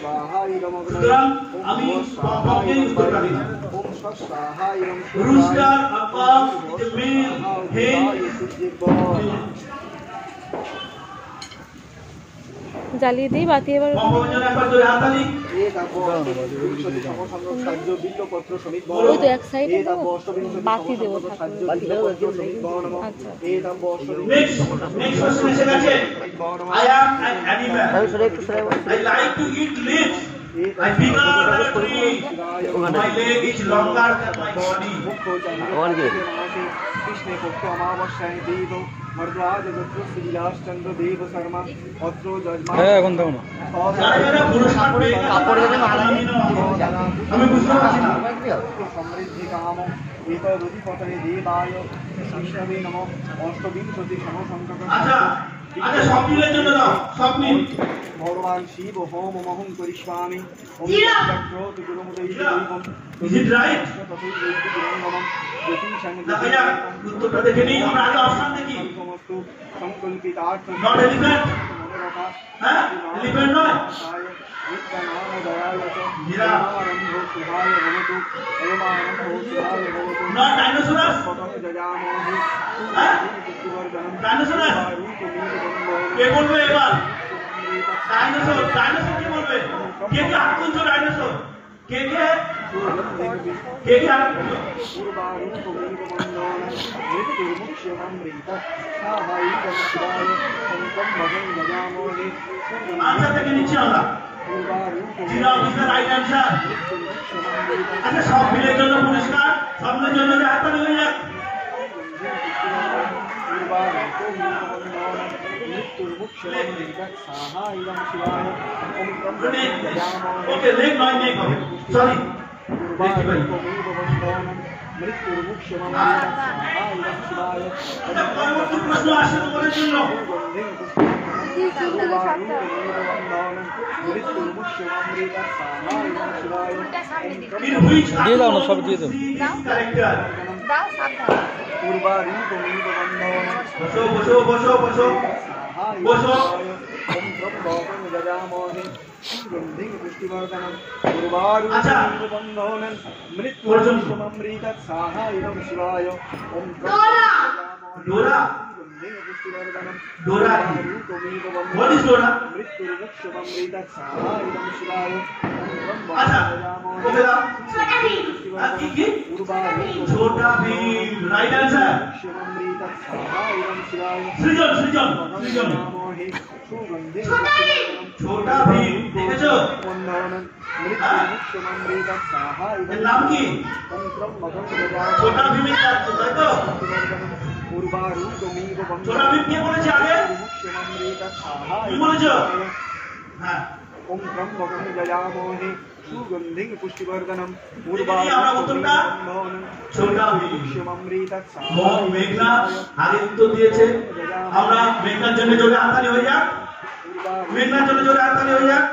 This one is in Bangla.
সুতরাং আমি কমকে ইউজ করতে পারি না। রুস্টার আকাম মিল হেন জ্বালিয়ে দিই বাতি এবার ওই তো এক সাইডে বাতি দেবো I bigger than a tree. My leg is longer than my body. कृष्णे पक्ष अमावस्याय देव मर्दराज गद्रश्रीलास चंद्र देव शर्मा अत्रो जजमान এখন দাও না যারা পুরস্কার পেয়ে কাপড় দিলে মালা আমি বুঝতে পারছি না समृद्धि काम एतदुति पतये देवाय संष्णवे नमः अष्टविंशति समसंख्यक আচ্ছা আচ্ছা সব মিলের জন্য দাও সব মিল भगवान शिव होम महं करिष्यामि ओम चक्रोति गुरुमुदय देवं Is it right? দেখা উত্তরটা দেখে নেই আমরা আগে অপশন দেখি समस्त संकल्पितार्थ নট এলিফ্যান্ট হ্যাঁ এলিফ্যান্ট নয় नित्यनाम दयालच मीरा आरंभो शुभाय भवतु एवमारंभो शुभाय भवतु नॉट डायनासोरस पतंग जजामहि হ্যাঁ पुष्टिवर्धनम ডাইনোসরাস কে বলবে এবার ডাইনোসর ডাইনোসর কি বলবে কে কে হাত তুলছো ডাইনোসর কে কে হাত आंसर থেকে নিচ্ছি আমরা জিরা ইজ দ্য রাইট आंसर আচ্ছা সব মিলের জন্য পুরস্কার সব মিলের জন্য যে হাততালি হয়ে যাক okay leg not neck sorry পরবর্তী প্রশ্ন আসে তোমাদের জন্য দিয়ে দাও না সব দিয়ে দাও বসো বসো বসো বসো বসো আচ্ছা ডোরা डोरा व्हाट इज डोरा अच्छा ओके दा छोटा भीम राइट आंसर सृजन सृजन सृजन छोटा भीम দেখেছো এর নাম কি ছোটা ভীমের কাজ তাই তো ছোটা ভীম কে বলেছে আগে কি বলেছো হ্যাঁ ओम ब्रह्मकं जयामहे सुगंधिं पुष्टिवर्धनम আমরা উত্তরটা ছোটা ভীম মোহন মেঘনা আগে উত্তর দিয়েছে আমরা মেঘনার জন্য জোরে হাততালি হয়ে যাক মেঘনার জন্য জোরে হাততালি হয়ে যাক